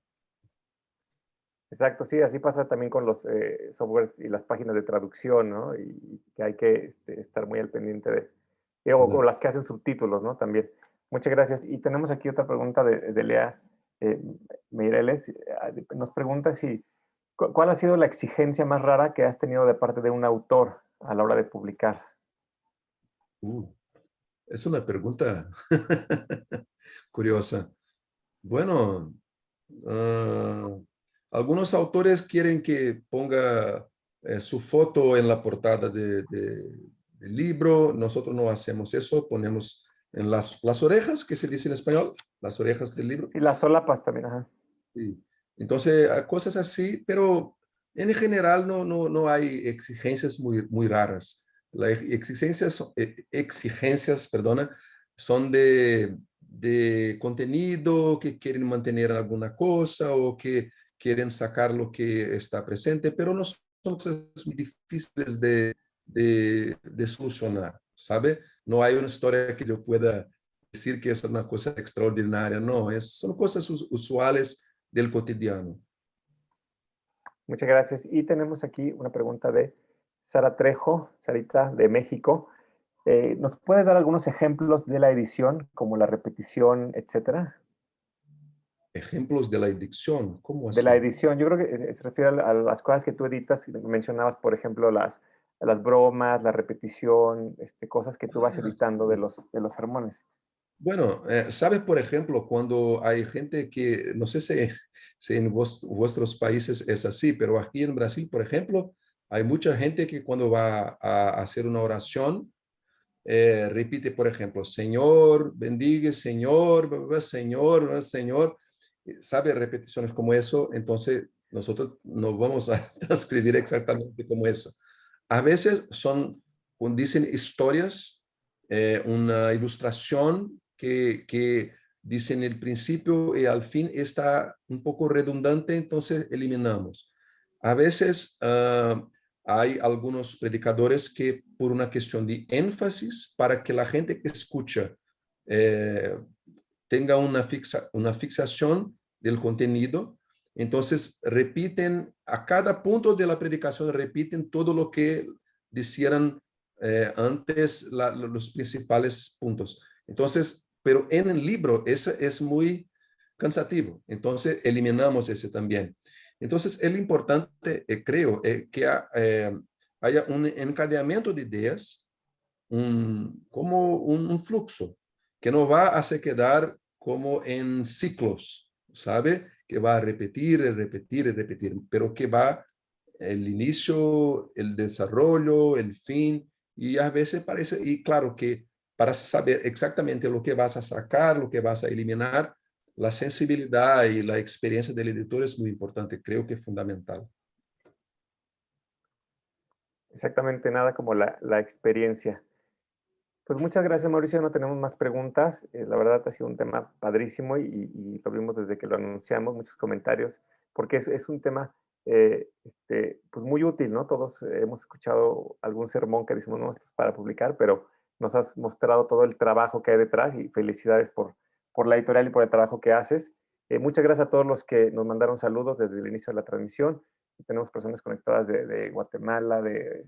Exacto, sí, así pasa también con los softwares y las páginas de traducción, ¿no? Y que hay que estar muy al pendiente o ¿verdad? las que hacen subtítulos, ¿no? También. Muchas gracias. Y tenemos aquí otra pregunta de Lea eh, Meireles. Nos pregunta si, ¿cuál ha sido la exigencia más rara que has tenido de parte de un autor a la hora de publicar? Uh, es una pregunta curiosa. Bueno, ah, algunos autores quieren que ponga su foto en la portada del libro. Nosotros no hacemos eso, ponemos en las orejas, que se dice en español, las orejas del libro. Sí, las solapas también, ajá. Sí. Entonces, hay cosas así, pero en general no hay exigencias muy raras. Las exigencias, perdona, son de contenido, que quieren mantener alguna cosa o que quieren sacar lo que está presente, pero no son cosas muy difíciles de solucionar, ¿sabe? No hay una historia que yo pueda decir que es una cosa extraordinaria, no, son cosas usuales del cotidiano. Muchas gracias. Y tenemos aquí una pregunta de Sara Trejo, Sarita, de México. ¿Nos puedes dar algunos ejemplos de la edición, como la repetición, etcétera? Ejemplos de la adicción, ¿cómo De la así? edición, yo creo que se refiere a las cosas que tú editas. Mencionabas, por ejemplo, las bromas, la repetición, cosas que tú vas Ah, editando sí. de los sermones. Bueno, ¿sabes, por ejemplo, cuando hay gente que, no sé si en vuestros países es así, pero aquí en Brasil, por ejemplo, hay mucha gente que cuando va a hacer una oración, repite, por ejemplo, Señor, bendiga, Señor, bla, bla, bla, Señor, bla, Señor. ¿Sabe? Repeticiones como eso, entonces nosotros no vamos a transcribir exactamente como eso. A veces dicen historias, una ilustración que dicen el principio y al fin está un poco redundante, entonces eliminamos. A veces hay algunos predicadores que por una cuestión de énfasis, para que la gente que escucha eh, tenga una fixación del contenido, entonces repiten a cada punto de la predicación, repiten todo lo que decían antes los principales puntos. Entonces, pero en el libro ese es muy cansativo, entonces eliminamos ese también. Entonces, es importante, creo, que haya un encadeamiento de ideas, como un flujo, que no va a se quedar como en ciclos, ¿sabe? Que va a repetir y repetir y repetir, pero que va el inicio, el desarrollo, el fin, y a veces parece, y claro que para saber exactamente lo que vas a sacar, lo que vas a eliminar, la sensibilidad y la experiencia del editor es muy importante, creo que es fundamental. Exactamente, nada como la experiencia. Pues muchas gracias, Mauricio. No tenemos más preguntas. La verdad ha sido un tema padrísimo y lo vimos desde que lo anunciamos, muchos comentarios, porque es un tema pues muy útil, ¿no? Todos hemos escuchado algún sermón que decimos, no, esto es para publicar, pero nos has mostrado todo el trabajo que hay detrás y felicidades por la editorial y por el trabajo que haces. Muchas gracias a todos los que nos mandaron saludos desde el inicio de la transmisión. Tenemos personas conectadas de Guatemala, de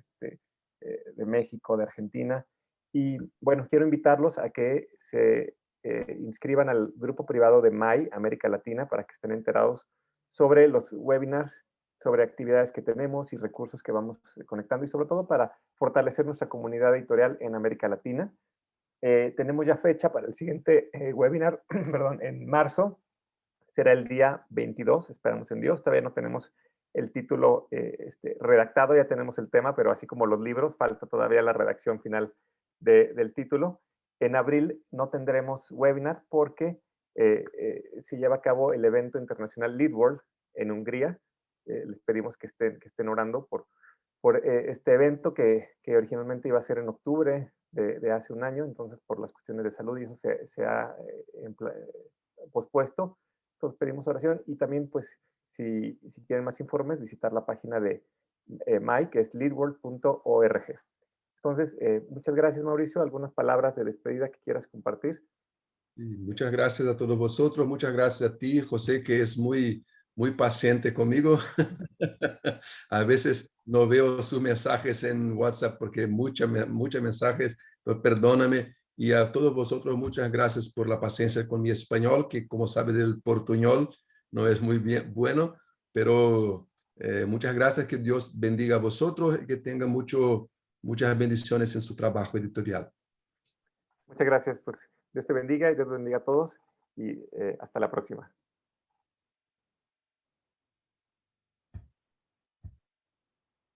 México, de Argentina. Y bueno, quiero invitarlos a que se inscriban al grupo privado de MAI América Latina para que estén enterados sobre los webinars, sobre actividades que tenemos y recursos que vamos conectando y sobre todo para fortalecer nuestra comunidad editorial en América Latina. Tenemos ya fecha para el siguiente webinar, perdón, en marzo. Será el día 22, esperamos en Dios. Todavía no tenemos el título redactado, ya tenemos el tema, pero así como los libros, falta todavía la redacción final del título. En abril no tendremos webinar porque se lleva a cabo el evento internacional Lead World en Hungría. Les pedimos que estén orando por este evento que originalmente iba a ser en octubre de hace un año, entonces por las cuestiones de salud y eso se ha pospuesto. Entonces pedimos oración y también pues si quieren más informes visitar la página de MAI que es leadworld.org. Entonces, muchas gracias Mauricio. ¿Algunas palabras de despedida que quieras compartir? Y muchas gracias a todos vosotros, muchas gracias a ti, José, que es muy muy paciente conmigo. A veces no veo sus mensajes en WhatsApp porque muchos mensajes, pero perdóname. Y a todos vosotros, muchas gracias por la paciencia con mi español, que como sabe del portuñol no es muy bien bueno, pero muchas gracias, que Dios bendiga a vosotros y que tengan muchas bendiciones en su trabajo editorial. Muchas gracias, pues Dios te bendiga y Dios bendiga a todos y hasta la próxima.